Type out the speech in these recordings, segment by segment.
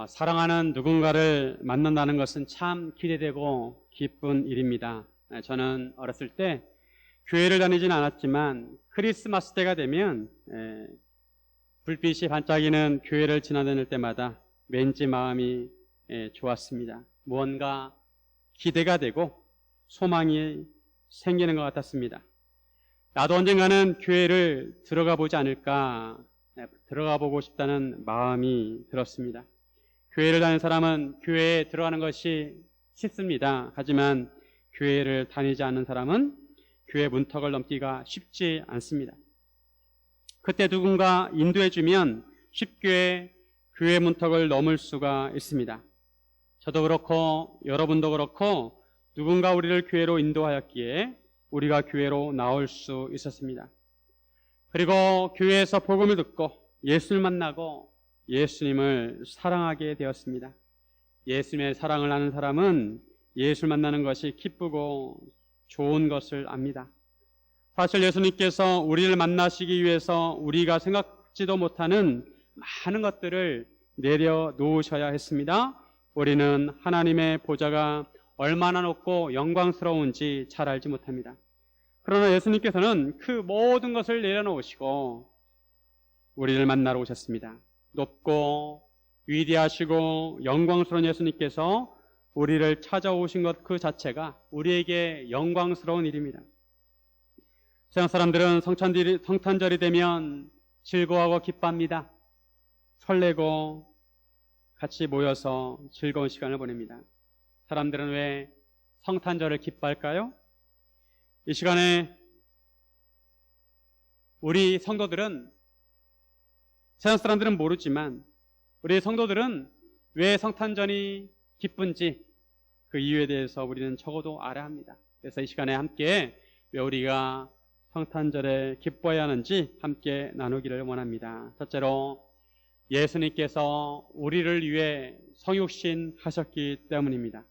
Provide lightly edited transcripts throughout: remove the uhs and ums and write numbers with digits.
사랑하는 누군가를 만난다는 것은 참 기대되고 기쁜 일입니다. 저는 어렸을 때 교회를 다니진 않았지만 크리스마스 때가 되면 불빛이 반짝이는 교회를 지나다닐 때마다 왠지 마음이 좋았습니다. 무언가 기대가 되고 소망이 생기는 것 같았습니다. 나도 언젠가는 교회를 들어가 보지 않을까, 들어가 보고 싶다는 마음이 들었습니다. 교회를 다니는 사람은 교회에 들어가는 것이 쉽습니다. 하지만 교회를 다니지 않는 사람은 교회 문턱을 넘기가 쉽지 않습니다. 그때 누군가 인도해주면 쉽게 교회 문턱을 넘을 수가 있습니다. 저도 그렇고 여러분도 그렇고 누군가 우리를 교회로 인도하였기에 우리가 교회로 나올 수 있었습니다. 그리고 교회에서 복음을 듣고 예수를 만나고 예수님을 사랑하게 되었습니다. 예수님의 사랑을 아는 사람은 예수를 만나는 것이 기쁘고 좋은 것을 압니다. 사실 예수님께서 우리를 만나시기 위해서 우리가 생각지도 못하는 많은 것들을 내려놓으셔야 했습니다. 우리는 하나님의 보좌가 얼마나 높고 영광스러운지 잘 알지 못합니다. 그러나 예수님께서는 그 모든 것을 내려놓으시고 우리를 만나러 오셨습니다. 높고 위대하시고 영광스러운 예수님께서 우리를 찾아오신 것 그 자체가 우리에게 영광스러운 일입니다. 세상 사람들은 성탄절이 되면 즐거워하고 기뻐합니다. 설레고 같이 모여서 즐거운 시간을 보냅니다. 사람들은 왜 성탄절을 기뻐할까요? 이 시간에 우리 성도들은, 세상 사람들은 모르지만 우리 성도들은 왜 성탄절이 기쁜지 그 이유에 대해서 우리는 적어도 알아야 합니다. 그래서 이 시간에 함께 왜 우리가 성탄절에 기뻐해야 하는지 함께 나누기를 원합니다. 첫째로 예수님께서 우리를 위해 성육신 하셨기 때문입니다.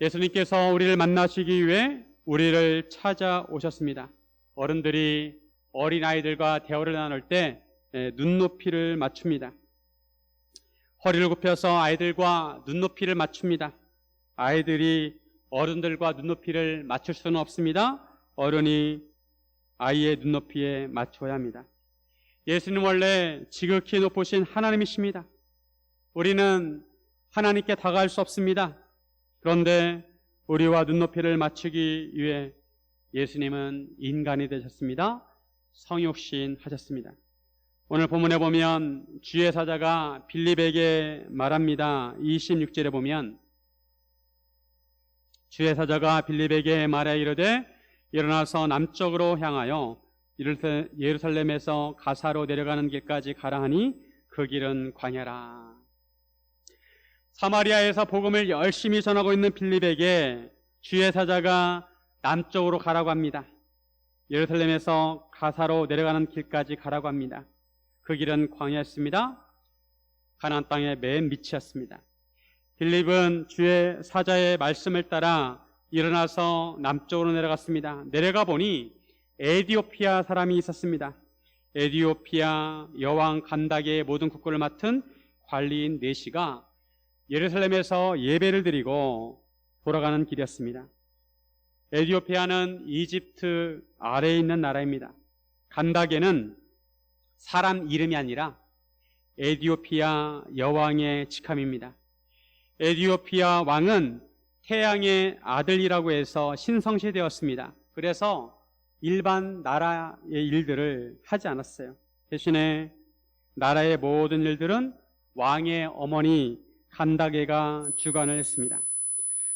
예수님께서 우리를 만나시기 위해 우리를 찾아오셨습니다. 어른들이 어린아이들과 대화를 나눌 때 눈높이를 맞춥니다. 허리를 굽혀서 아이들과 눈높이를 맞춥니다. 아이들이 어른들과 눈높이를 맞출 수는 없습니다. 어른이 아이의 눈높이에 맞춰야 합니다. 예수님 원래 지극히 높으신 하나님이십니다. 우리는 하나님께 다가갈 수 없습니다. 그런데 우리와 눈높이를 맞추기 위해 예수님은 인간이 되셨습니다. 성육신 하셨습니다. 오늘 본문에 보면 주의 사자가 빌립에게 말합니다. 26절에 보면 주의 사자가 빌립에게 말해 이르되 일어나서 남쪽으로 향하여 예루살렘에서 가사로 내려가는 길까지 가라 하니 그 길은 광야라. 사마리아에서 복음을 열심히 전하고 있는 빌립에게 주의 사자가 남쪽으로 가라고 합니다. 예루살렘에서 가사로 내려가는 길까지 가라고 합니다. 그 길은 광야였습니다. 가나안 땅의 맨 밑이었습니다. 빌립은 주의 사자의 말씀을 따라 일어나서 남쪽으로 내려갔습니다. 내려가 보니 에디오피아 사람이 있었습니다. 에디오피아 여왕 간다게의 모든 국고를 맡은 관리인 네시가 예루살렘에서 예배를 드리고 돌아가는 길이었습니다. 에디오피아는 이집트 아래에 있는 나라입니다. 간다게는 사람 이름이 아니라 에디오피아 여왕의 직함입니다. 에디오피아 왕은 태양의 아들이라고 해서 신성시되었습니다. 그래서 일반 나라의 일들을 하지 않았어요. 대신에 나라의 모든 일들은 왕의 어머니 간다게가 주관을 했습니다.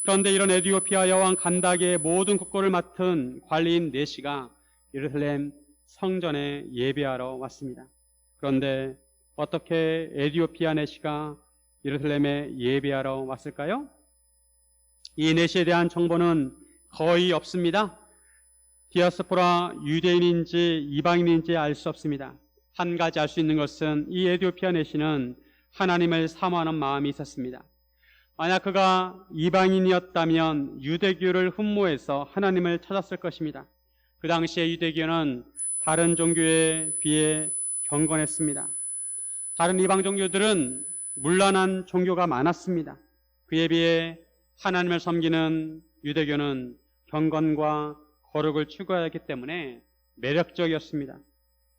그런데 이런 에디오피아 여왕 간다게의 모든 국고를 맡은 관리인 네시가 예루살렘 성전에 예배하러 왔습니다. 그런데 어떻게 에디오피아 네시가 예루살렘에 예배하러 왔을까요? 이 네시에 대한 정보는 거의 없습니다. 디아스포라 유대인인지 이방인인지 알 수 없습니다. 한 가지 알 수 있는 것은 이 에디오피아 네시는 하나님을 사모하는 마음이 있었습니다. 만약 그가 이방인이었다면 유대교를 흠모해서 하나님을 찾았을 것입니다. 그 당시에 유대교는 다른 종교에 비해 경건했습니다. 다른 이방 종교들은 문란한 종교가 많았습니다. 그에 비해 하나님을 섬기는 유대교는 경건과 거룩을 추구하였기 때문에 매력적이었습니다.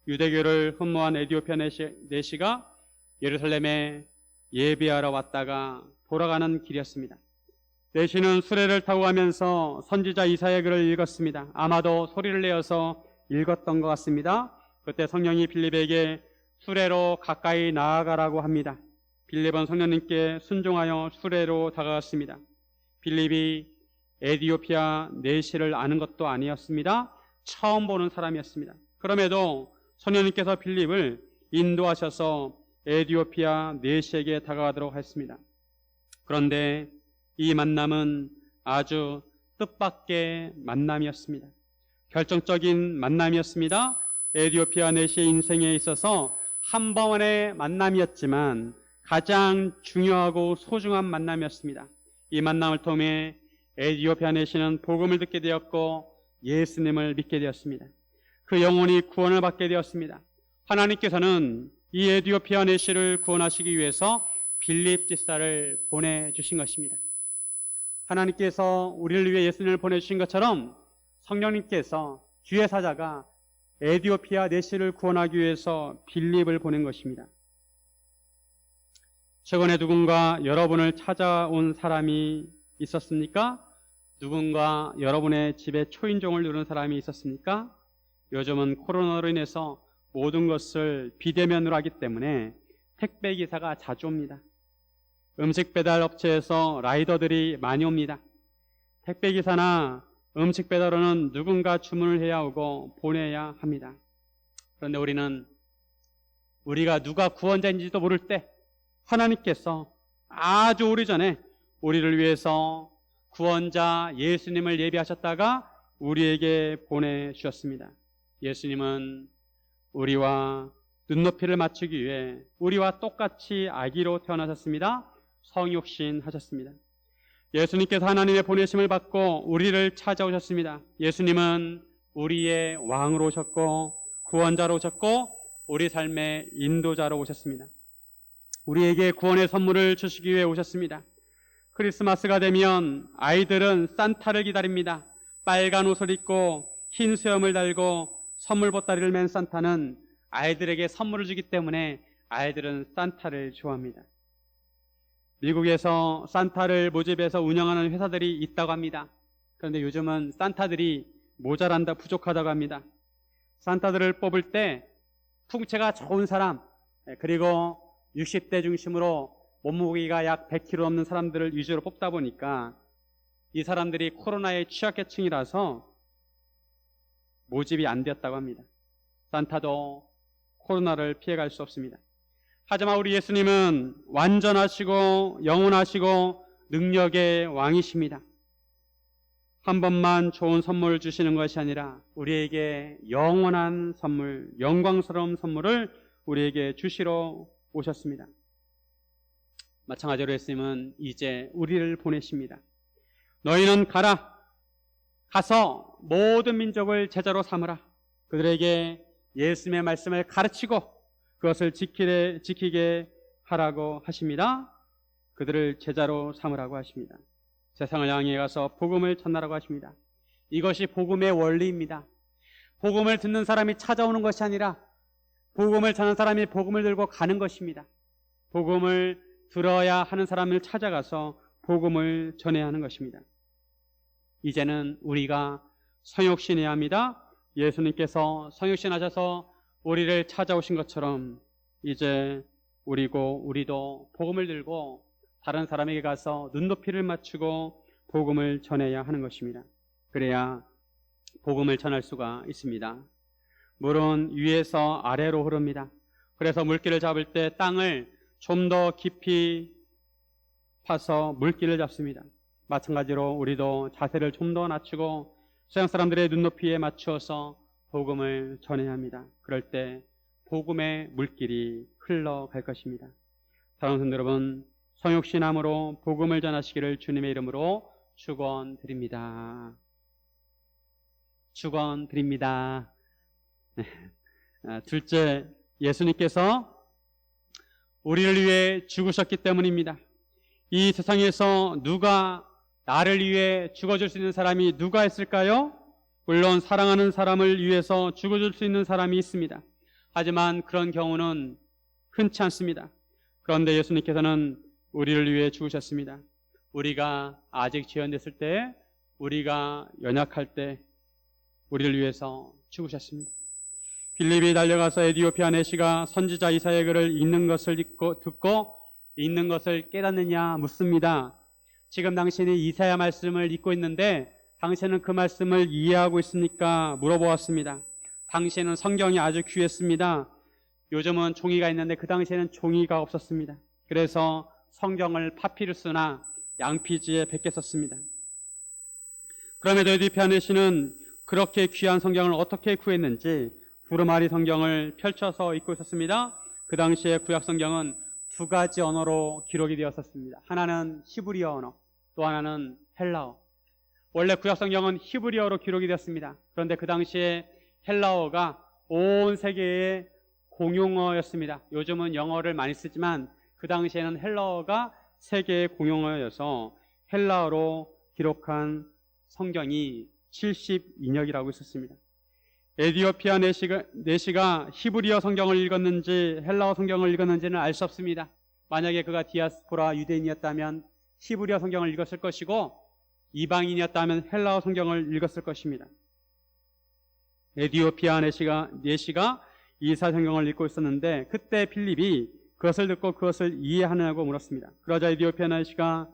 유대교를 흠모한 에디오피아 내시가 예루살렘에 예배하러 왔다가 돌아가는 길이었습니다. 내시는 수레를 타고 가면서 선지자 이사야의 글을 읽었습니다. 아마도 소리를 내어서 읽었던 것 같습니다. 그때 성령이 빌립에게 수레로 가까이 나아가라고 합니다. 빌립은 성령님께 순종하여 수레로 다가갔습니다. 빌립이 에디오피아 내시를 아는 것도 아니었습니다. 처음 보는 사람이었습니다. 그럼에도 성령님께서 빌립을 인도하셔서 에디오피아 내시에게 다가가도록 했습니다. 그런데 이 만남은 아주 뜻밖의 만남이었습니다. 결정적인 만남이었습니다. 에디오피아 내시의 인생에 있어서 한 번의 만남이었지만 가장 중요하고 소중한 만남이었습니다. 이 만남을 통해 에디오피아 내시는 복음을 듣게 되었고 예수님을 믿게 되었습니다. 그 영혼이 구원을 받게 되었습니다. 하나님께서는 이 에디오피아 내시를 구원하시기 위해서 빌립 집사를 보내주신 것입니다. 하나님께서 우리를 위해 예수님을 보내주신 것처럼 성령님께서 주의 사자가 에디오피아 내시를 구원하기 위해서 빌립을 보낸 것입니다. 최근에 누군가 여러분을 찾아온 사람이 있었습니까? 누군가 여러분의 집에 초인종을 누른 사람이 있었습니까? 요즘은 코로나로 인해서 모든 것을 비대면으로 하기 때문에 택배기사가 자주 옵니다. 음식 배달 업체에서 라이더들이 많이 옵니다. 택배기사나 음식 배달원은 누군가 주문을 해야 오고 보내야 합니다. 그런데 우리가 누가 구원자인지도 모를 때 하나님께서 아주 오래전에 우리를 위해서 구원자 예수님을 예비하셨다가 우리에게 보내주셨습니다. 예수님은 우리와 눈높이를 맞추기 위해 우리와 똑같이 아기로 태어나셨습니다. 성육신 하셨습니다. 예수님께서 하나님의 보내심을 받고 우리를 찾아오셨습니다. 예수님은 우리의 왕으로 오셨고 구원자로 오셨고 우리 삶의 인도자로 오셨습니다. 우리에게 구원의 선물을 주시기 위해 오셨습니다. 크리스마스가 되면 아이들은 산타를 기다립니다. 빨간 옷을 입고 흰 수염을 달고 선물 보따리를 맨 산타는 아이들에게 선물을 주기 때문에 아이들은 산타를 좋아합니다. 미국에서 산타를 모집해서 운영하는 회사들이 있다고 합니다. 그런데 요즘은 산타들이 모자란다, 부족하다고 합니다. 산타들을 뽑을 때 풍채가 좋은 사람, 그리고 60대 중심으로 몸무게가 약 100kg 넘는 사람들을 위주로 뽑다 보니까 이 사람들이 코로나에 취약계층이라서 모집이 안 되었다고 합니다. 산타도 코로나를 피해갈 수 없습니다. 하지만 우리 예수님은 완전하시고 영원하시고 능력의 왕이십니다. 한 번만 좋은 선물을 주시는 것이 아니라 우리에게 영원한 선물, 영광스러운 선물을 우리에게 주시러 오셨습니다. 마찬가지로 예수님은 이제 우리를 보내십니다. 너희는 가서 모든 민족을 제자로 삼으라. 그들에게 예수님의 말씀을 가르치고 그것을 지키게 하라고 하십니다. 그들을 제자로 삼으라고 하십니다. 세상을 향해 가서 복음을 전하라고 하십니다. 이것이 복음의 원리입니다. 복음을 듣는 사람이 찾아오는 것이 아니라 복음을 전하는 사람이 복음을 들고 가는 것입니다. 복음을 들어야 하는 사람을 찾아가서 복음을 전해야 하는 것입니다. 이제는 우리가 성육신해야 합니다. 예수님께서 성육신하셔서 우리를 찾아오신 것처럼 이제 우리도 복음을 들고 다른 사람에게 가서 눈높이를 맞추고 복음을 전해야 하는 것입니다. 그래야 복음을 전할 수가 있습니다. 물은 위에서 아래로 흐릅니다. 그래서 물길을 잡을 때 땅을 좀 더 깊이 파서 물길을 잡습니다. 마찬가지로 우리도 자세를 좀 더 낮추고 세상 사람들의 눈높이에 맞추어서 복음을 전해야 합니다. 그럴 때 복음의 물길이 흘러갈 것입니다. 사랑하는 성도 여러분, 성육신함으로 복음을 전하시기를 주님의 이름으로 축원드립니다. 축원드립니다. 둘째, 예수님께서 우리를 위해 죽으셨기 때문입니다. 이 세상에서 누가 나를 위해 죽어줄 수 있는 사람이 누가 있을까요? 물론 사랑하는 사람을 위해서 죽어줄 수 있는 사람이 있습니다. 하지만 그런 경우는 흔치 않습니다. 그런데 예수님께서는 우리를 위해 죽으셨습니다. 우리가 아직 죄 안 됐을 때, 우리가 연약할 때 우리를 위해서 죽으셨습니다. 빌립이 달려가서 에디오피아 내시가 선지자 이사야의 글을 읽는 것을 듣고 읽는 것을 깨닫느냐 묻습니다. 지금 당신이 이사야 말씀을 읽고 있는데 당신은 그 말씀을 이해하고 있습니까? 물어보았습니다. 당시에는 성경이 아주 귀했습니다. 요즘은 종이가 있는데 그 당시에는 종이가 없었습니다. 그래서 성경을 파피루스나 양피지에 베껴 썼습니다. 그럼에도 에디오피아 내시는 그렇게 귀한 성경을 어떻게 구했는지 두루마리 성경을 펼쳐서 읽고 있었습니다. 그 당시에 구약 성경은 두 가지 언어로 기록이 되었었습니다. 하나는 히브리어 언어, 또 하나는 헬라어. 원래 구약 성경은 히브리어로 기록이 되었습니다. 그런데 그 당시에 헬라어가 온 세계의 공용어였습니다. 요즘은 영어를 많이 쓰지만 그 당시에는 헬라어가 세계의 공용어여서 헬라어로 기록한 성경이 72년이라고 있었습니다. 에디오피아 내시가 히브리어 성경을 읽었는지 헬라어 성경을 읽었는지는 알 수 없습니다. 만약에 그가 디아스포라 유대인이었다면 히브리어 성경을 읽었을 것이고 이방인이었다면 헬라어 성경을 읽었을 것입니다. 에디오피아 내시가 이사 성경을 읽고 있었는데 그때 빌립이 그것을 듣고 그것을 이해하느냐고 물었습니다. 그러자 에디오피아 내시가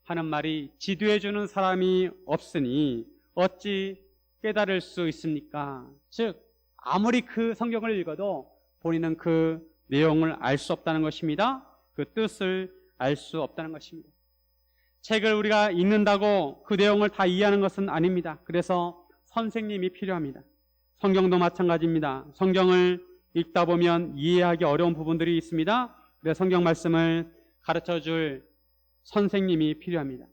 하는 말이 지도해주는 사람이 없으니 어찌 깨달을 수 있습니까? 즉 아무리 그 성경을 읽어도 본인은 그 내용을 알 수 없다는 것입니다. 그 뜻을 알 수 없다는 것입니다. 책을 우리가 읽는다고 그 내용을 다 이해하는 것은 아닙니다. 그래서 선생님이 필요합니다. 성경도 마찬가지입니다. 성경을 읽다 보면 이해하기 어려운 부분들이 있습니다. 그래서 성경 말씀을 가르쳐줄 선생님이 필요합니다.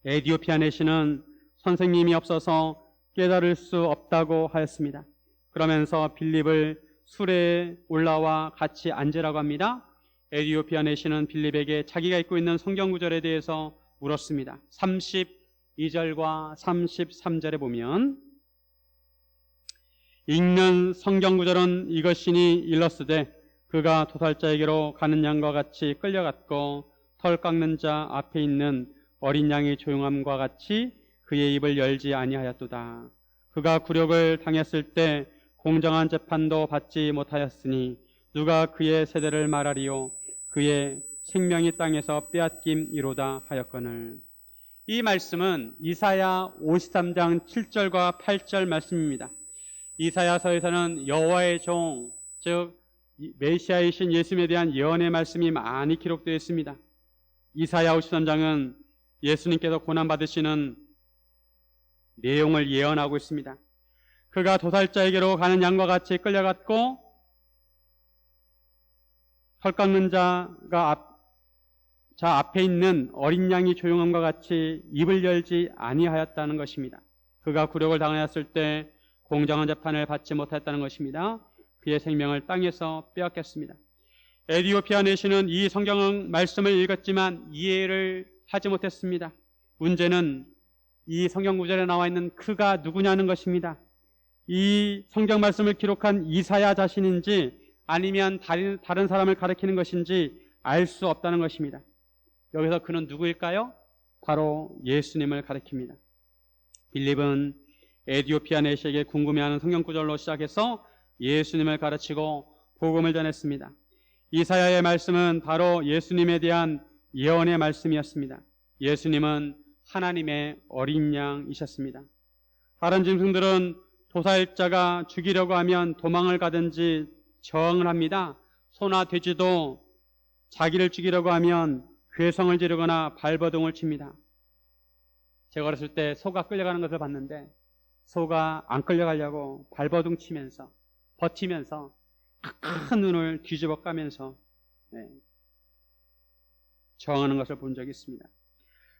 에디오피아 내시는 선생님이 없어서 깨달을 수 없다고 하였습니다. 그러면서 빌립을 수레에 올라와 같이 앉으라고 합니다. 에디오피아 내시는 빌립에게 자기가 읽고 있는 성경 구절에 대해서 물었습니다. 32절과 33절에 보면 읽는 성경 구절은 이것이니 일렀으되 그가 도살자에게로 가는 양과 같이 끌려갔고 털 깎는 자 앞에 있는 어린 양이 조용함과 같이 그의 입을 열지 아니하였도다. 그가 굴욕을 당했을 때 공정한 재판도 받지 못하였으니 누가 그의 세대를 말하리요 그의 생명이 땅에서 빼앗김이로다 하였거늘. 이 말씀은 이사야 53장 7절과 8절 말씀입니다. 이사야서에서는 여호와의 종, 즉 메시아이신 예수님에 대한 예언의 말씀이 많이 기록되어 있습니다. 이사야 53장은 예수님께서 고난받으시는 내용을 예언하고 있습니다. 그가 도살자에게로 가는 양과 같이 끌려갔고 털 깎는 자 앞에 있는 어린 양이 조용함과 같이 입을 열지 아니하였다는 것입니다. 그가 굴욕을 당하였을 때 공정한 재판을 받지 못했다는 것입니다. 그의 생명을 땅에서 빼앗겼습니다. 에디오피아 내시는 이 성경 말씀을 읽었지만 이해를 하지 못했습니다. 문제는 이 성경 구절에 나와 있는 그가 누구냐는 것입니다. 이 성경 말씀을 기록한 이사야 자신인지 아니면 다른 사람을 가리키는 것인지 알 수 없다는 것입니다. 여기서 그는 누구일까요? 바로 예수님을 가리킵니다. 빌립은 에디오피아 내시에게 궁금해하는 성경 구절로 시작해서 예수님을 가르치고 복음을 전했습니다. 이사야의 말씀은 바로 예수님에 대한 예언의 말씀이었습니다. 예수님은 하나님의 어린 양이셨습니다. 다른 짐승들은 도살자가 죽이려고 하면 도망을 가든지 저항을 합니다. 소나 돼지도 자기를 죽이려고 하면 괴성을 지르거나 발버둥을 칩니다. 제가 어렸을 때 소가 끌려가는 것을 봤는데 소가 안 끌려가려고 발버둥 치면서 버티면서 큰 눈을 뒤집어 까면서 저항하는 것을 본 적이 있습니다.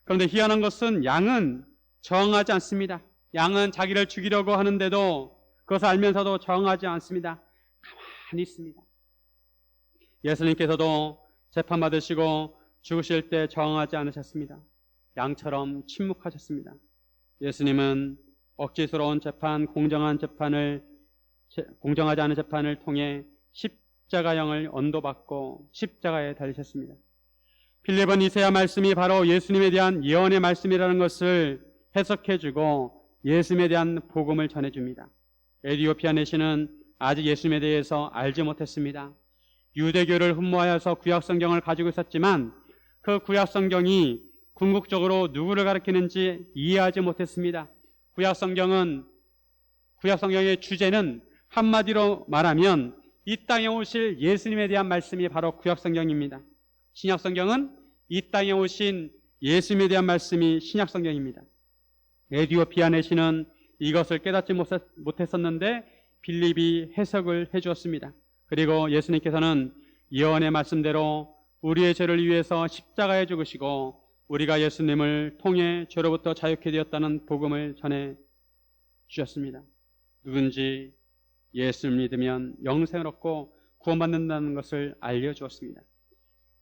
그런데 희한한 것은 양은 저항하지 않습니다. 양은 자기를 죽이려고 하는데도 그것을 알면서도 저항하지 않습니다. 가만히 있습니다. 예수님께서도 재판받으시고 죽으실 때 저항하지 않으셨습니다. 양처럼 침묵하셨습니다. 예수님은 억지스러운 재판, 공정하지 않은 재판을 통해 십자가형을 언도받고 십자가에 달리셨습니다. 빌립은 이사야 말씀이 바로 예수님에 대한 예언의 말씀이라는 것을 해석해주고 예수님에 대한 복음을 전해줍니다. 에디오피아 내시는 아직 예수님에 대해서 알지 못했습니다. 유대교를 흠모하여서 구약성경을 가지고 있었지만 그 구약성경이 궁극적으로 누구를 가리키는지 이해하지 못했습니다. 구약성경의 주제는 한마디로 말하면 이 땅에 오실 예수님에 대한 말씀이 바로 구약성경입니다. 신약성경은 이 땅에 오신 예수님에 대한 말씀이 신약성경입니다. 에디오피아 내시는 이것을 깨닫지 못했었는데 빌립이 해석을 해주었습니다. 그리고 예수님께서는 예언의 말씀대로 우리의 죄를 위해서 십자가에 죽으시고 우리가 예수님을 통해 죄로부터 자유케 되었다는 복음을 전해 주셨습니다. 누군지 예수를 믿으면 영생을 얻고 구원받는다는 것을 알려주었습니다.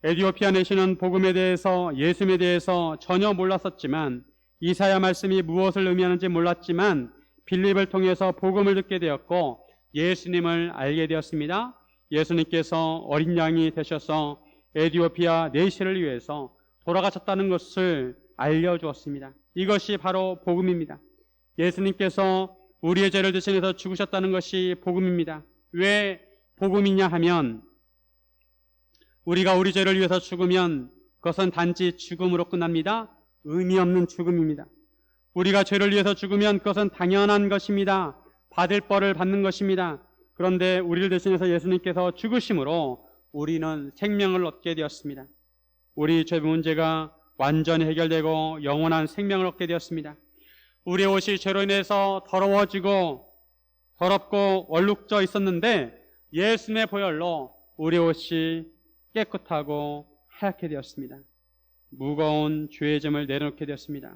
에디오피아 내시는 복음에 대해서, 예수님에 대해서 전혀 몰랐었지만, 이사야 말씀이 무엇을 의미하는지 몰랐지만 빌립을 통해서 복음을 듣게 되었고 예수님을 알게 되었습니다. 예수님께서 어린 양이 되셔서 에디오피아 내시를 위해서 돌아가셨다는 것을 알려주었습니다. 이것이 바로 복음입니다. 예수님께서 우리의 죄를 대신해서 죽으셨다는 것이 복음입니다. 왜 복음이냐 하면 우리가 우리 죄를 위해서 죽으면 그것은 단지 죽음으로 끝납니다. 의미 없는 죽음입니다. 우리가 죄를 위해서 죽으면 그것은 당연한 것입니다. 받을 벌을 받는 것입니다. 그런데 우리를 대신해서 예수님께서 죽으심으로 우리는 생명을 얻게 되었습니다. 우리 죄 문제가 완전히 해결되고 영원한 생명을 얻게 되었습니다. 우리의 옷이 죄로 인해서 더럽고 얼룩져 있었는데 예수님의 보혈로 우리의 옷이 깨끗하고 하얗게 되었습니다. 무거운 죄의 짐을 내려놓게 되었습니다.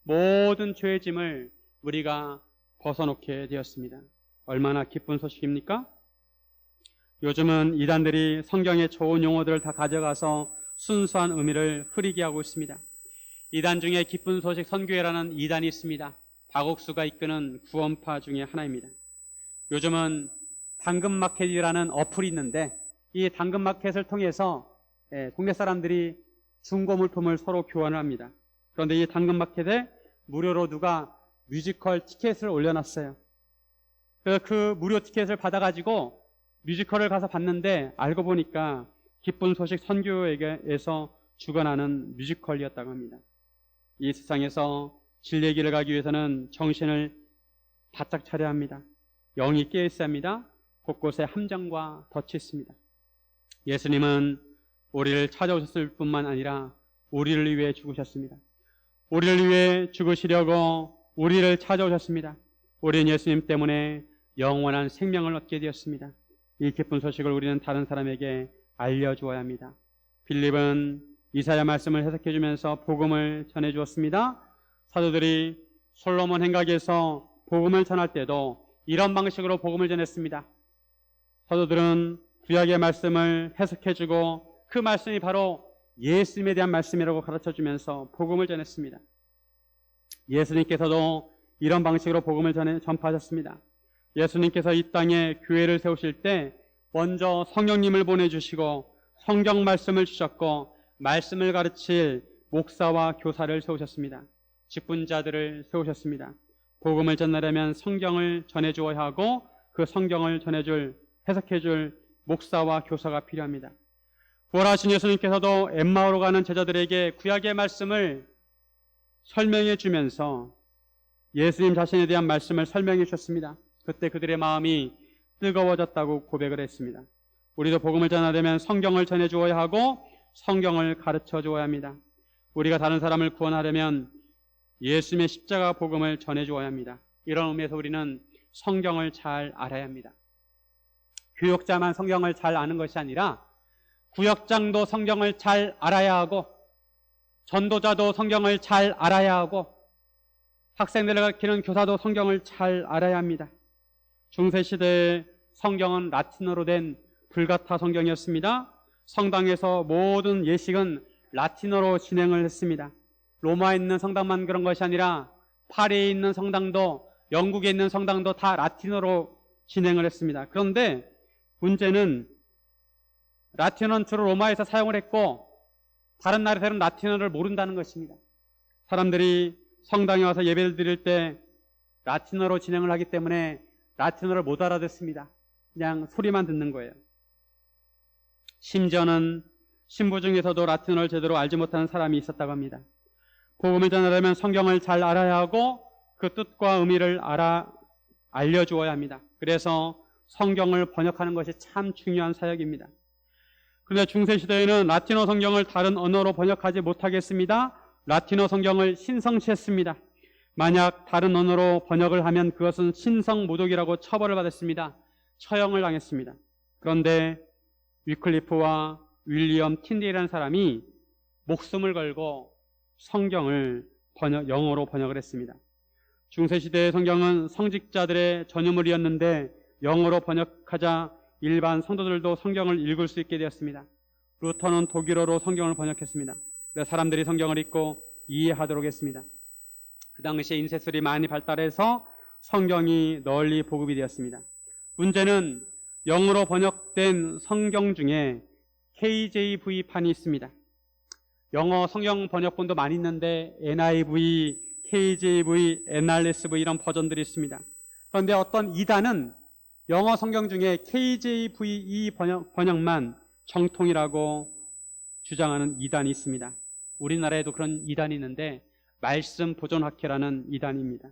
모든 죄의 짐을 우리가 벗어놓게 되었습니다. 얼마나 기쁜 소식입니까? 요즘은 이단들이 성경의 좋은 용어들을 다 가져가서 순수한 의미를 흐리게 하고 있습니다. 이단 중에 기쁜 소식 선교회라는 이단이 있습니다. 박옥수가 이끄는 구원파 중에 하나입니다. 요즘은 당근마켓이라는 어플이 있는데 이 당근마켓을 통해서 국내 사람들이 중고 물품을 서로 교환을 합니다. 그런데 이 당근마켓에 무료로 누가 뮤지컬 티켓을 올려놨어요. 그래서 그 무료 티켓을 받아가지고 뮤지컬을 가서 봤는데 알고 보니까 기쁜 소식 선교회에서 주관하는 뮤지컬이었다고 합니다. 이 세상에서 진리의 길을 가기 위해서는 정신을 바짝 차려야 합니다. 영이 깨어있어야 합니다. 곳곳에 함정과 덫이 있습니다. 예수님은 우리를 찾아오셨을 뿐만 아니라 우리를 위해 죽으셨습니다. 우리를 위해 죽으시려고 우리를 찾아오셨습니다. 우리는 예수님 때문에 영원한 생명을 얻게 되었습니다. 이 기쁜 소식을 우리는 다른 사람에게 알려주어야 합니다. 빌립은 이사야 말씀을 해석해 주면서 복음을 전해 주었습니다. 사도들이 솔로몬 행각에서 복음을 전할 때도 이런 방식으로 복음을 전했습니다. 사도들은 구약의 말씀을 해석해 주고 그 말씀이 바로 예수님에 대한 말씀이라고 가르쳐 주면서 복음을 전했습니다. 예수님께서도 이런 방식으로 복음을 전파하셨습니다. 예수님께서 이 땅에 교회를 세우실 때 먼저 성령님을 보내주시고 성경 말씀을 주셨고 말씀을 가르칠 목사와 교사를 세우셨습니다. 직분자들을 세우셨습니다. 복음을 전하려면 성경을 전해주어야 하고 그 성경을 해석해줄 목사와 교사가 필요합니다. 부활하신 예수님께서도 엠마오로 가는 제자들에게 구약의 말씀을 설명해 주면서 예수님 자신에 대한 말씀을 설명해 주셨습니다. 그때 그들의 마음이 뜨거워졌다고 고백을 했습니다. 우리도 복음을 전하려면 성경을 전해 주어야 하고 성경을 가르쳐 주어야 합니다. 우리가 다른 사람을 구원하려면 예수님의 십자가 복음을 전해 주어야 합니다. 이런 의미에서 우리는 성경을 잘 알아야 합니다. 교역자만 성경을 잘 아는 것이 아니라 구역장도 성경을 잘 알아야 하고 전도자도 성경을 잘 알아야 하고 학생들을 가르치는 교사도 성경을 잘 알아야 합니다. 중세시대의 성경은 라틴어로 된 불가타 성경이었습니다. 성당에서 모든 예식은 라틴어로 진행을 했습니다. 로마에 있는 성당만 그런 것이 아니라 파리에 있는 성당도, 영국에 있는 성당도 다 라틴어로 진행을 했습니다. 그런데 문제는 라틴어는 주로 로마에서 사용을 했고 다른 나라에서는 라틴어를 모른다는 것입니다. 사람들이 성당에 와서 예배를 드릴 때 라틴어로 진행을 하기 때문에 라틴어를 못 알아듣습니다. 그냥 소리만 듣는 거예요. 심지어는 신부 중에서도 라틴어를 제대로 알지 못하는 사람이 있었다고 합니다. 복음을 전하려면 성경을 잘 알아야 하고 그 뜻과 의미를 알려주어야 합니다. 그래서 성경을 번역하는 것이 참 중요한 사역입니다. 그런데 중세시대에는 라틴어 성경을 다른 언어로 번역하지 못하겠습니다. 라틴어 성경을 신성시했습니다. 만약 다른 언어로 번역을 하면 그것은 신성모독이라고 처벌을 받았습니다. 처형을 당했습니다. 그런데 위클리프와 윌리엄 틴데이라는 사람이 목숨을 걸고 성경을 영어로 번역을 했습니다. 중세시대의 성경은 성직자들의 전유물이었는데 영어로 번역하자 일반 성도들도 성경을 읽을 수 있게 되었습니다. 루터는 독일어로 성경을 번역했습니다. 그래서 사람들이 성경을 읽고 이해하도록 했습니다. 그 당시에 인쇄술이 많이 발달해서 성경이 널리 보급이 되었습니다. 문제는 영어로 번역된 성경 중에 KJV판이 있습니다. 영어 성경 번역본도 많이 있는데 NIV, KJV, NRSV 이런 버전들이 있습니다. 그런데 어떤 이단은 영어 성경 중에 KJVE 번역만 정통이라고 주장하는 이단이 있습니다. 우리나라에도 그런 이단이 있는데 말씀 보존학회라는 이단입니다.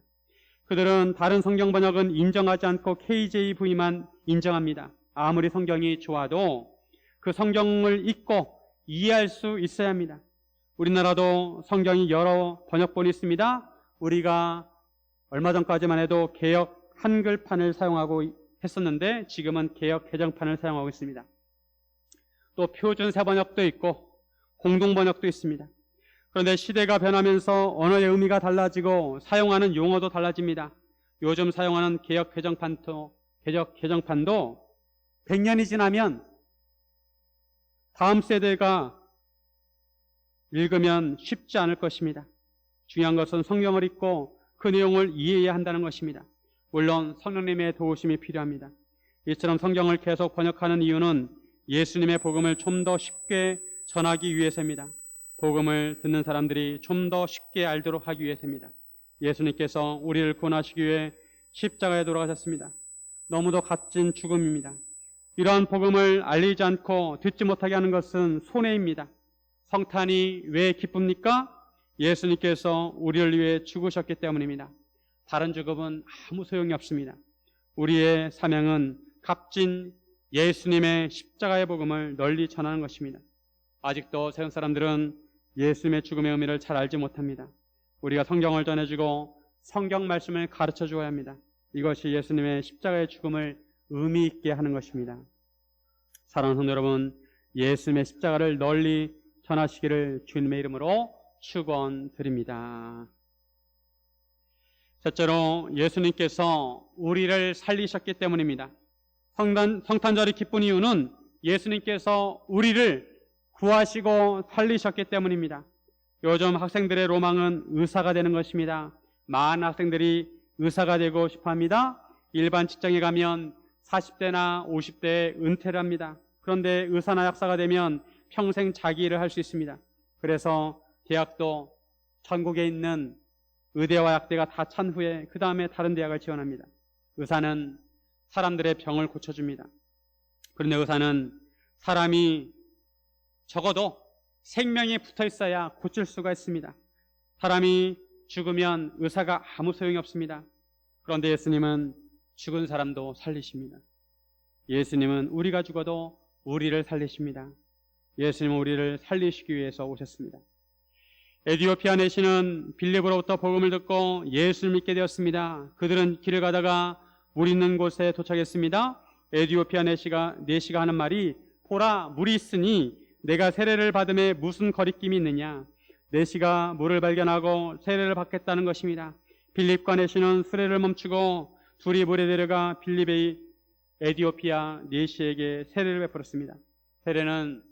그들은 다른 성경 번역은 인정하지 않고 KJV만 인정합니다. 아무리 성경이 좋아도 그 성경을 읽고 이해할 수 있어야 합니다. 우리나라도 성경이 여러 번역본이 있습니다. 우리가 얼마 전까지만 해도 개역 한글판을 사용하고 했었는데 지금은 개역 개정판을 사용하고 있습니다. 또 표준 새번역도 있고 공동번역도 있습니다. 그런데 시대가 변하면서 언어의 의미가 달라지고 사용하는 용어도 달라집니다. 요즘 사용하는 개역 개정판도 100년이 지나면 다음 세대가 읽으면 쉽지 않을 것입니다. 중요한 것은 성경을 읽고 그 내용을 이해해야 한다는 것입니다. 물론 성령님의 도우심이 필요합니다. 이처럼 성경을 계속 번역하는 이유는 예수님의 복음을 좀 더 쉽게 전하기 위해서입니다. 복음을 듣는 사람들이 좀 더 쉽게 알도록 하기 위해서입니다. 예수님께서 우리를 구원하시기 위해 십자가에 돌아가셨습니다. 너무도 값진 죽음입니다. 이러한 복음을 알리지 않고 듣지 못하게 하는 것은 손해입니다. 성탄이 왜 기쁩니까? 예수님께서 우리를 위해 죽으셨기 때문입니다. 다른 죽음은 아무 소용이 없습니다. 우리의 사명은 값진 예수님의 십자가의 복음을 널리 전하는 것입니다. 아직도 세상 사람들은 예수님의 죽음의 의미를 잘 알지 못합니다. 우리가 성경을 전해주고 성경 말씀을 가르쳐 주어야 합니다. 이것이 예수님의 십자가의 죽음을 의미 있게 하는 것입니다. 사랑하는 성도 여러분, 예수님의 십자가를 널리 전하시기를 주님의 이름으로 축원드립니다. 첫째로 예수님께서 우리를 살리셨기 때문입니다. 성탄절이 기쁜 이유는 예수님께서 우리를 구하시고 살리셨기 때문입니다. 요즘 학생들의 로망은 의사가 되는 것입니다. 많은 학생들이 의사가 되고 싶어 합니다. 일반 직장에 가면 40대나 50대에 은퇴를 합니다. 그런데 의사나 약사가 되면 평생 자기 일을 할 수 있습니다. 그래서 대학도 전국에 있는 의대와 약대가 다 찬 후에 그 다음에 다른 대학을 지원합니다. 의사는 사람들의 병을 고쳐줍니다. 그런데 의사는 사람이 적어도 생명이 붙어 있어야 고칠 수가 있습니다. 사람이 죽으면 의사가 아무 소용이 없습니다. 그런데 예수님은 죽은 사람도 살리십니다. 예수님은 우리가 죽어도 우리를 살리십니다. 예수님은 우리를 살리시기 위해서 오셨습니다. 에디오피아 내시는 빌립으로부터 복음을 듣고 예수를 믿게 되었습니다. 그들은 길을 가다가 물 있는 곳에 도착했습니다. 에디오피아 내시가 하는 말이 보라 물이 있으니 내가 세례를 받음에 무슨 거리낌이 있느냐. 내시가 물을 발견하고 세례를 받겠다는 것입니다. 빌립과 내시는 수레를 멈추고 둘이 물에 내려가 빌립의 에디오피아 내시에게 세례를 베풀었습니다. 세례는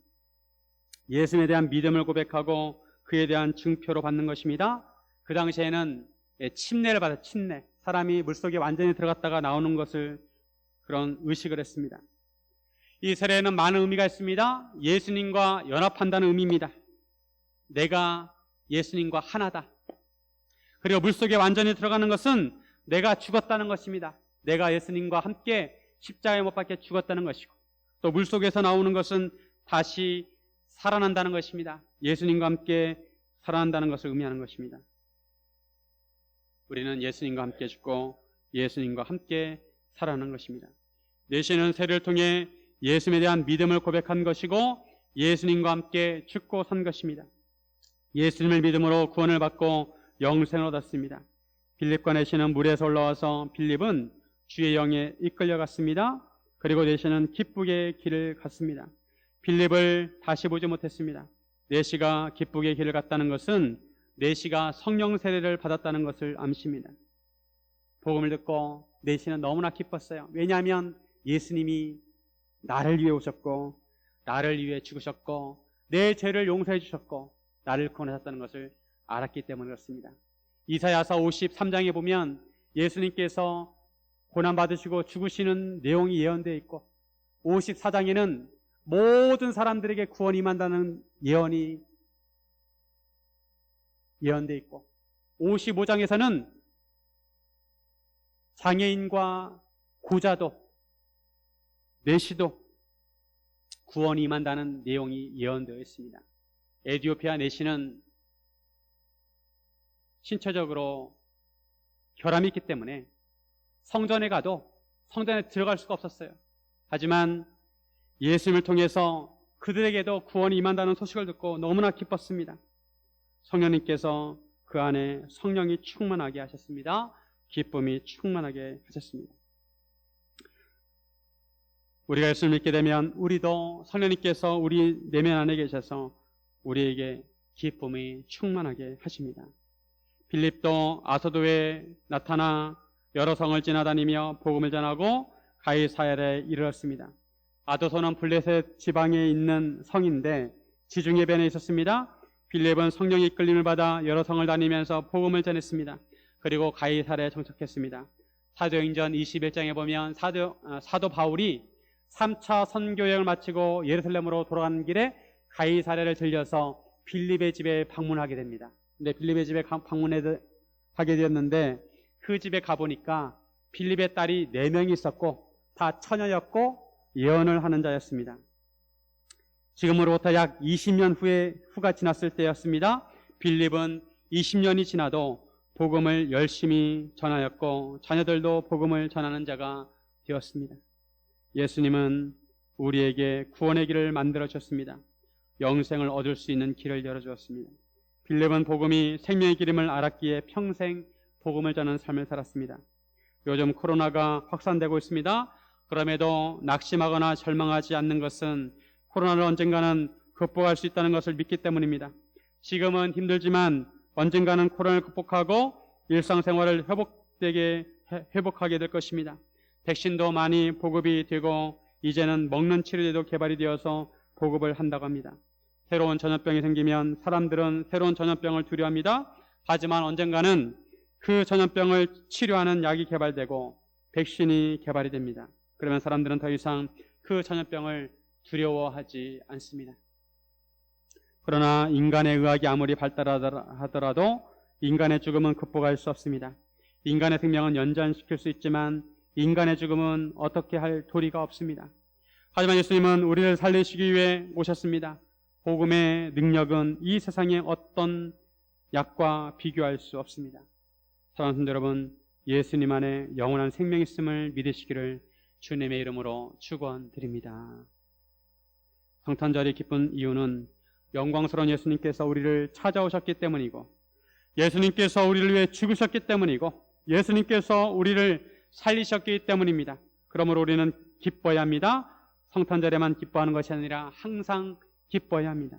예수님에 대한 믿음을 고백하고 그에 대한 증표로 받는 것입니다. 그 당시에는 침례를 받아 침례. 사람이 물속에 완전히 들어갔다가 나오는 것을 그런 의식을 했습니다. 이 세례에는 많은 의미가 있습니다. 예수님과 연합한다는 의미입니다. 내가 예수님과 하나다. 그리고 물속에 완전히 들어가는 것은 내가 죽었다는 것입니다. 내가 예수님과 함께 십자가에 못 박혀 죽었다는 것이고, 또 물속에서 나오는 것은 다시 살아난다는 것입니다. 예수님과 함께 살아난다는 것을 의미하는 것입니다. 우리는 예수님과 함께 죽고 예수님과 함께 살아나는 것입니다. 내시는 세례를 통해 예수님에 대한 믿음을 고백한 것이고 예수님과 함께 죽고 산 것입니다. 예수님을 믿음으로 구원을 받고 영생을 얻었습니다. 빌립과 내시는 물에서 올라와서 빌립은 주의 영에 이끌려갔습니다. 그리고 내시는 기쁘게 길을 갔습니다. 빌립을 다시 보지 못했습니다. 내시가 기쁘게 길을 갔다는 것은 내시가 성령 세례를 받았다는 것을 암시입니다. 복음을 듣고 내시는 너무나 기뻤어요. 왜냐하면 예수님이 나를 위해 오셨고 나를 위해 죽으셨고 내 죄를 용서해 주셨고 나를 구원하셨다는 것을 알았기 때문에 그렇습니다. 이사야서 53장에 보면 예수님께서 고난받으시고 죽으시는 내용이 예언되어 있고 54장에는 모든 사람들에게 구원이 임한다는 예언이 예언되어 있고 55장에서는 장애인과 고자도 내시도 구원이 임한다는 내용이 예언되어 있습니다. 에티오피아 내시는 신체적으로 결함이 있기 때문에 성전에 가도 성전에 들어갈 수가 없었어요. 하지만 예수님을 통해서 그들에게도 구원이 임한다는 소식을 듣고 너무나 기뻤습니다. 성령님께서 그 안에 성령이 충만하게 하셨습니다. 기쁨이 충만하게 하셨습니다. 우리가 예수님을 믿게 되면 우리도 성령님께서 우리 내면 안에 계셔서 우리에게 기쁨이 충만하게 하십니다. 빌립도 아소도에 나타나 여러 성을 지나다니며 복음을 전하고 가이사랴에 이르렀습니다. 아도소는 블레셋 지방에 있는 성인데 지중해 변에 있었습니다. 빌립은 성령의 이끌림을 받아 여러 성을 다니면서 복음을 전했습니다. 그리고 가이사랴에 정착했습니다. 사도행전 21장에 보면 사도 바울이 3차 선교여행을 마치고 예루살렘으로 돌아가는 길에 가이사랴를 들려서 빌립의 집에 방문하게 됩니다. 근데 빌립의 집에 방문하게 되었는데 그 집에 가보니까 빌립의 딸이 4명이 있었고 다 처녀였고 예언을 하는 자였습니다. 지금으로부터 약 20년 후가 지났을 때였습니다. 빌립은 20년이 지나도 복음을 열심히 전하였고 자녀들도 복음을 전하는 자가 되었습니다. 예수님은 우리에게 구원의 길을 만들어 주셨습니다. 영생을 얻을 수 있는 길을 열어주었습니다. 빌립은 복음이 생명의 길임을 알았기에 평생 복음을 전하는 삶을 살았습니다. 요즘 코로나가 확산되고 있습니다. 그럼에도 낙심하거나 절망하지 않는 것은 코로나를 언젠가는 극복할 수 있다는 것을 믿기 때문입니다. 지금은 힘들지만 언젠가는 코로나를 극복하고 일상생활을 회복하게 될 것입니다. 백신도 많이 보급이 되고 이제는 먹는 치료제도 개발이 되어서 보급을 한다고 합니다. 새로운 전염병이 생기면 사람들은 새로운 전염병을 두려워합니다. 하지만 언젠가는 그 전염병을 치료하는 약이 개발되고 백신이 개발이 됩니다. 그러면 사람들은 더 이상 그 전염병을 두려워하지 않습니다. 그러나 인간의 의학이 아무리 발달하더라도 인간의 죽음은 극복할 수 없습니다. 인간의 생명은 연장시킬 수 있지만 인간의 죽음은 어떻게 할 도리가 없습니다. 하지만 예수님은 우리를 살리시기 위해 오셨습니다. 복음의 능력은 이 세상의 어떤 약과 비교할 수 없습니다. 사랑하는 성도 여러분, 예수님 안에 영원한 생명이 있음을 믿으시기를 주님의 이름으로 축원드립니다. 성탄절이 기쁜 이유는 영광스러운 예수님께서 우리를 찾아오셨기 때문이고 예수님께서 우리를 위해 죽으셨기 때문이고 예수님께서 우리를 살리셨기 때문입니다. 그러므로 우리는 기뻐해야 합니다. 성탄절에만 기뻐하는 것이 아니라 항상 기뻐해야 합니다.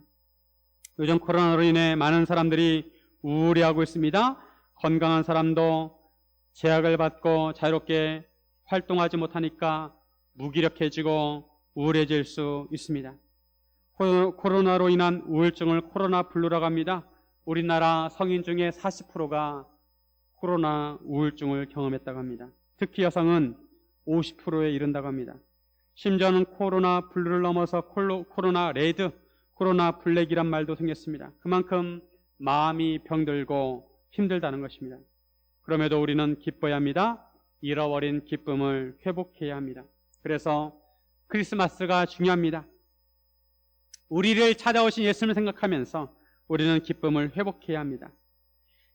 요즘 코로나로 인해 많은 사람들이 우울해하고 있습니다. 건강한 사람도 제약을 받고 자유롭게 활동하지 못하니까 무기력해지고 우울해질 수 있습니다. 코로나로 인한 우울증을 코로나 블루라고 합니다. 우리나라 성인 중에 40%가 코로나 우울증을 경험했다고 합니다. 특히 여성은 50%에 이른다고 합니다. 심지어는 코로나 블루를 넘어서 코로나 레드, 코로나 블랙이란 말도 생겼습니다. 그만큼 마음이 병들고 힘들다는 것입니다. 그럼에도 우리는 기뻐야 합니다. 잃어버린 기쁨을 회복해야 합니다. 그래서 크리스마스가 중요합니다. 우리를 찾아오신 예수님을 생각하면서 우리는 기쁨을 회복해야 합니다.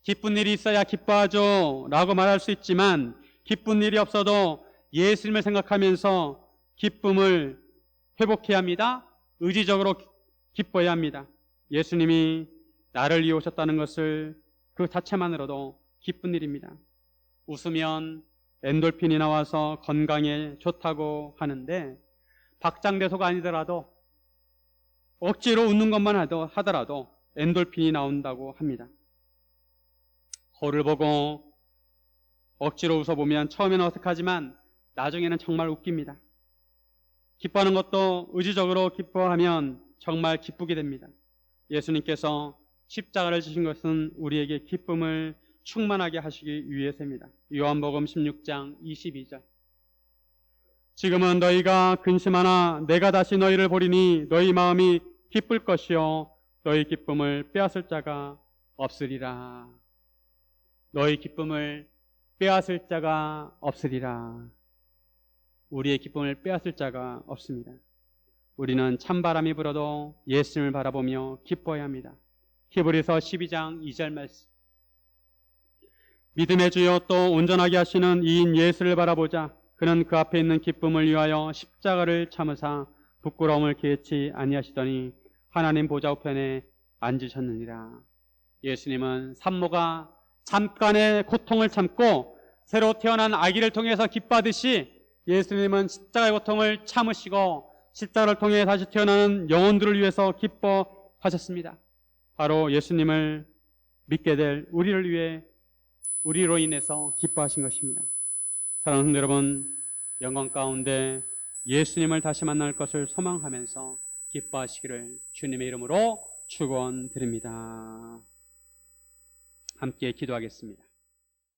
기쁜 일이 있어야 기뻐하죠 라고 말할 수 있지만 기쁜 일이 없어도 예수님을 생각하면서 기쁨을 회복해야 합니다. 의지적으로 기뻐야 합니다. 예수님이 나를 위해 오셨다는 것을 그 자체만으로도 기쁜 일입니다. 웃으면 엔돌핀이 나와서 건강에 좋다고 하는데 박장대소가 아니더라도 억지로 웃는 것만 하더라도 엔돌핀이 나온다고 합니다. 거울을 보고 억지로 웃어보면 처음에는 어색하지만 나중에는 정말 웃깁니다. 기뻐하는 것도 의지적으로 기뻐하면 정말 기쁘게 됩니다. 예수님께서 십자가를 지신 것은 우리에게 기쁨을 충만하게 하시기 위해서입니다. 요한복음 16장 22절. 지금은 너희가 근심하나 내가 다시 너희를 보리니 너희 마음이 기쁠 것이요 너희 기쁨을 빼앗을 자가 없으리라. 너희 기쁨을 빼앗을 자가 없으리라. 우리의 기쁨을 빼앗을 자가 없습니다. 우리는 찬바람이 불어도 예수님을 바라보며 기뻐해야 합니다. 히브리서 12장 2절 말씀. 믿음의 주여 또 온전하게 하시는 이인 예수를 바라보자. 그는 그 앞에 있는 기쁨을 위하여 십자가를 참으사 부끄러움을 개치 아니하시더니 하나님 보좌 우편에 앉으셨느니라. 예수님은 산모가 잠깐의 고통을 참고 새로 태어난 아기를 통해서 기뻐하듯이 예수님은 십자가의 고통을 참으시고 십자가를 통해 다시 태어나는 영혼들을 위해서 기뻐하셨습니다. 바로 예수님을 믿게 될 우리를 위해 우리로 인해서 기뻐하신 것입니다. 사랑하는 여러분, 영광 가운데 예수님을 다시 만날 것을 소망하면서 기뻐하시기를 주님의 이름으로 축원드립니다. 함께 기도하겠습니다.